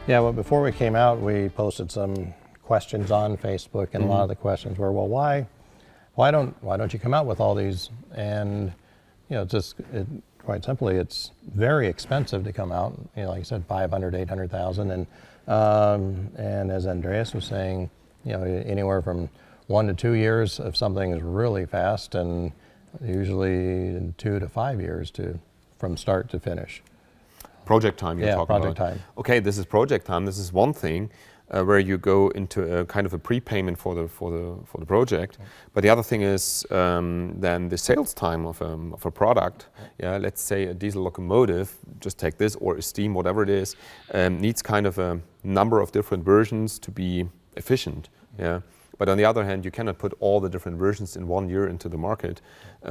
Yeah, well, before we came out, we posted some questions on Facebook, and a lot of the questions were, well, why don't you come out with all these? And quite simply, it's very expensive to come out. Like I said, 500, 800,000, and as Andreas was saying, anywhere from 1 to 2 years if something is really fast, and usually in 2 to 5 years from start to finish. Project time you're talking project about. time. Okay, this is project time. This is one thing where you go into a kind of a prepayment for the project. But the other thing is then the sales time of a product. Yeah, let's say a diesel locomotive, just take this, or a steam, whatever it is, needs kind of a number of different versions to be efficient. Yeah. But on the other hand, you cannot put all the different versions in 1 year into the market.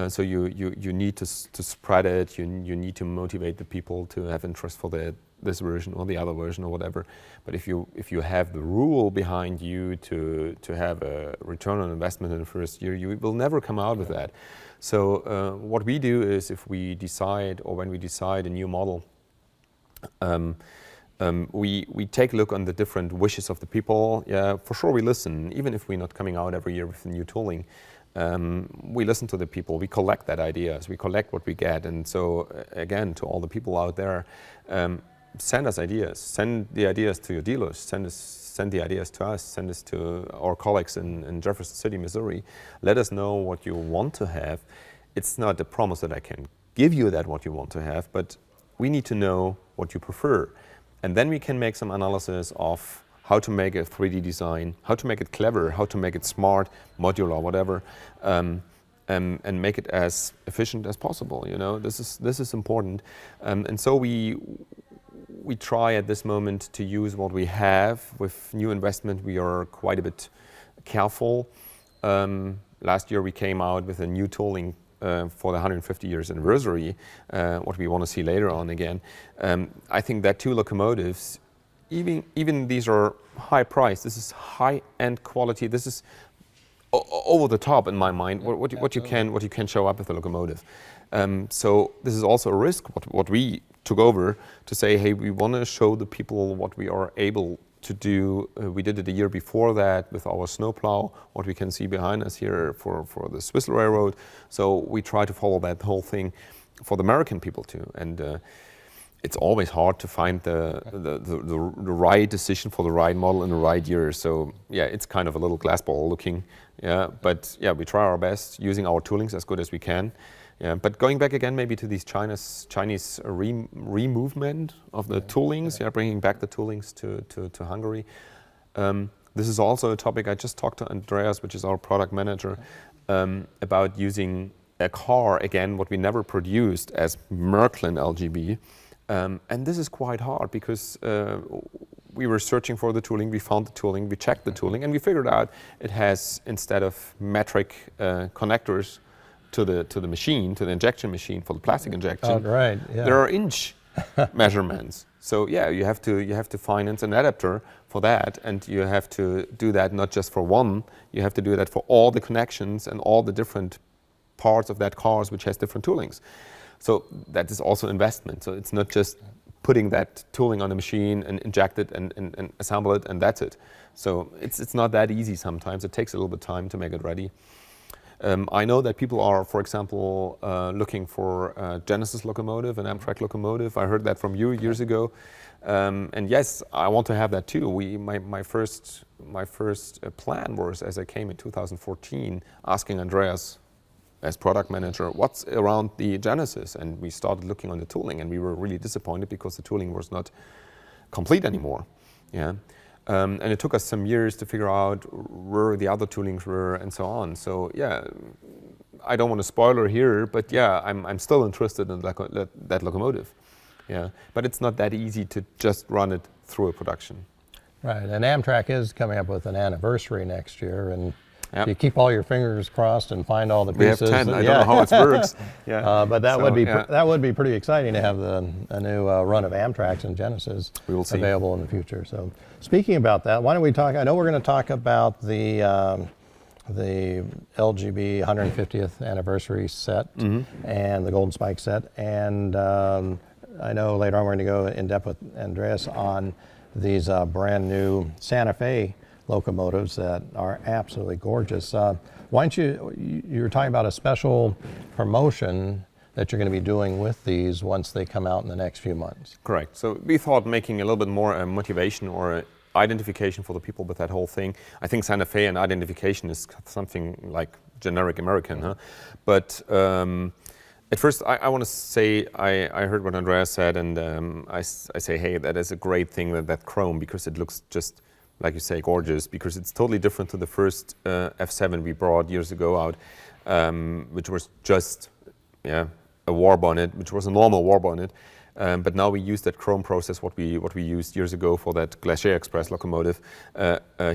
So you need to spread it. You need to motivate the people to have interest for this version or the other version or whatever. But if you have the rule behind you to have a return on investment in the first year, you will never come out with that. So what we do is, if we decide, or when we decide a new model, we take a look on the different wishes of the people. Yeah, for sure we listen, even if we're not coming out every year with new tooling. We listen to the people, we collect that ideas, we collect what we get. And so again, to all the people out there, send us ideas, send the ideas to your dealers, send the ideas to us, send us to our colleagues in Jefferson City, Missouri. Let us know what you want to have. It's not a promise that I can give you that what you want to have, but we need to know what you prefer. And then we can make some analysis of how to make a 3D design, how to make it clever, how to make it smart, modular, whatever, and make it as efficient as possible. This is important. And so we try at this moment to use what we have. With new investment, we are quite a bit careful. Last year we came out with a new tooling for the 150 years anniversary, what we want to see later on again. I think that 2 locomotives, even these are high price, this is high-end quality, this is over the top in my mind, what you can show up with a locomotive. So this is also a risk, what we took over, to say, hey, we want to show the people what we are able to do. We did it the year before that with our snowplow, what we can see behind us here for the Swiss Railroad. So we try to follow that whole thing for the American people too. And it's always hard to find the right decision for the right model in the right year. So yeah, it's kind of a little glass ball looking. Yeah, but yeah, we try our best using our toolings as good as we can. Yeah, but going back again maybe to these Chinese re-movement of the toolings, bringing back the toolings to Hungary. This is also a topic I just talked to Andreas, which is our product manager, about using a car, again, what we never produced as Märklin LGB. And this is quite hard because we were searching for the tooling, we found the tooling, we checked the tooling, and we figured out it has, instead of metric connectors to the machine, to the injection machine for the plastic injection, there are inch measurements. So yeah, you have to finance an adapter for that, and you have to do that not just for one, you have to do that for all the connections and all the different parts of that cars which has different toolings. So that is also investment. So it's not just putting that tooling on the machine and inject it and assemble it and that's it. So it's not that easy sometimes. It takes a little bit of time to make it ready. I know that people are, for example, looking for a Genesis locomotive, an Amtrak locomotive. I heard that from you years ago. And yes, I want to have that too. My first plan was, as I came in 2014, asking Andreas as product manager, what's around the Genesis? And we started looking on the tooling, and we were really disappointed because the tooling was not complete anymore. Yeah. And it took us some years to figure out where the other toolings were and so on. So yeah, I don't want to spoiler here, but yeah, I'm still interested in that locomotive. Yeah, but it's not that easy to just run it through a production. Right, and Amtrak is coming up with an anniversary next year, and you keep all your fingers crossed and find all the pieces. We have 10. I don't know how it works. Yeah. But that would be pretty exciting to have a new run of Amtraks and Genesis available in the future. So speaking about that, why don't we talk? I know we're going to talk about the LGB 150th anniversary set and the Golden Spike set, and I know later on we're going to go in depth with Andreas on these brand new Santa Fe locomotives that are absolutely gorgeous. Why don't you were talking about a special promotion that you're going to be doing with these once they come out in the next few months. Correct. So we thought making a little bit more motivation or identification for the people with that whole thing. I think Santa Fe and identification is something like generic American, huh? But at first, I want to say I heard what Andreas said, and I say, hey, that is a great thing that chrome, because it looks just, like you say, gorgeous, because it's totally different to the first F7 we brought years ago out, which was just, a war bonnet, which was a normal war bonnet. But now we use that chrome process, what we used years ago for that Glacier Express locomotive,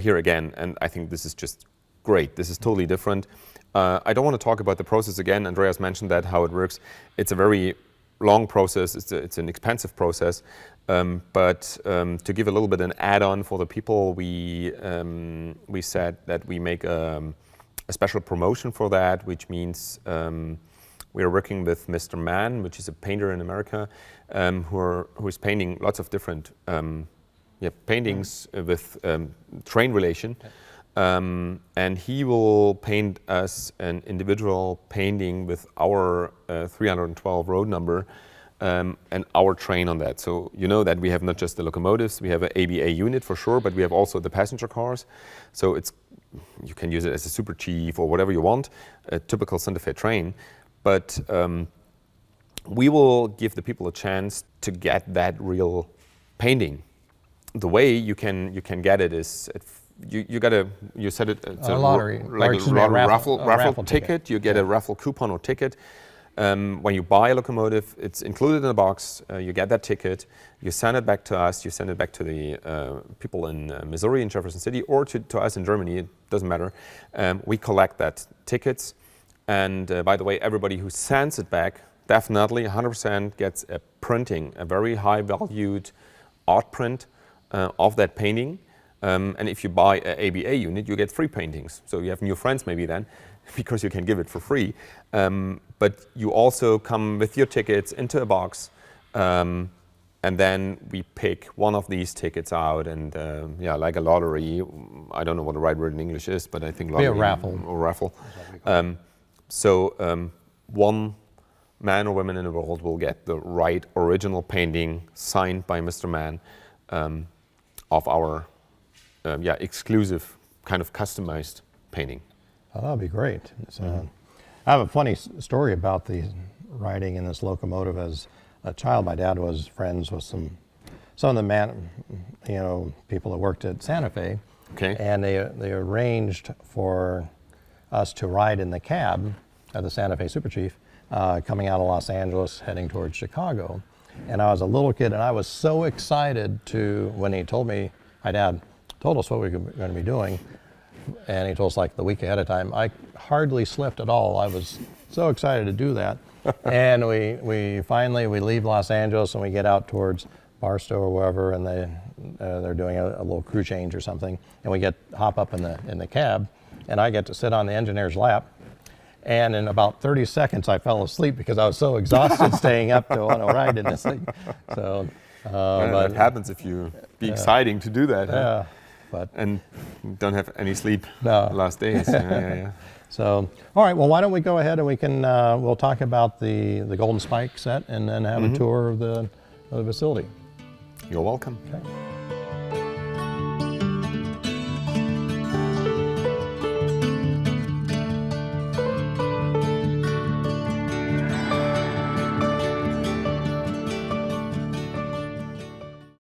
here again, and I think this is just great. This is totally different. I don't want to talk about the process again. Andreas mentioned that, how it works. It's a very long process. It's an expensive process. But to give a little bit an add-on for the people, we said that we make a special promotion for that, which means we are working with Mr. Mann, which is a painter in America, who is painting lots of different paintings with train relation. And he will paint us an individual painting with our 312 road number and our train on that. So you know that we have not just the locomotives, we have an ABA unit for sure, but we have also the passenger cars. So you can use it as a super chief or whatever you want, a typical Santa Fe train. But we will give the people a chance to get that real painting. The way you can get it is you said it's a lottery, raffle ticket. You get a raffle coupon or ticket. When you buy a locomotive, it's included in the box. You get that ticket. You send it back to us. You send it back to the people in Missouri, in Jefferson City, or to us in Germany. It doesn't matter. We collect that tickets. And by the way, everybody who sends it back, definitely 100% gets a printing, a very high valued art print of that painting. And if you buy an ABA unit, you get free paintings. So you have new friends maybe then, because you can give it for free. But you also come with your tickets into a box, and then we pick one of these tickets out, and like a lottery. I don't know what the right word in English is, but I think lottery. Be a raffle. Or raffle. So one man or woman in the world will get the right original painting signed by Mr. Mann of our exclusive kind of customized painting. Oh, that'd be great. I have a funny story about the riding in this locomotive. As a child, my dad was friends with some of the people that worked at Santa Fe. Okay. And they arranged for us to ride in the cab of the Santa Fe Super Chief coming out of Los Angeles, heading towards Chicago. And I was a little kid, and I was so excited when he told me, my dad told us what we were going to be doing, and he told us like the week ahead of time. I hardly slept at all. I was so excited to do that. And we finally leave Los Angeles and we get out towards Barstow or wherever, and they're doing a little crew change or something, and we hop up in the cab, and I get to sit on the engineer's lap. And in about 30 seconds, I fell asleep because I was so exhausted staying up to want to ride in this thing. So, but it happens if you be exciting to do that. Yeah, huh? And don't have any sleep No. the last days. Yeah. So, all right. Well, why don't we go ahead and we'll talk about the Golden Spike set and then have a tour of the facility. You're welcome. Okay.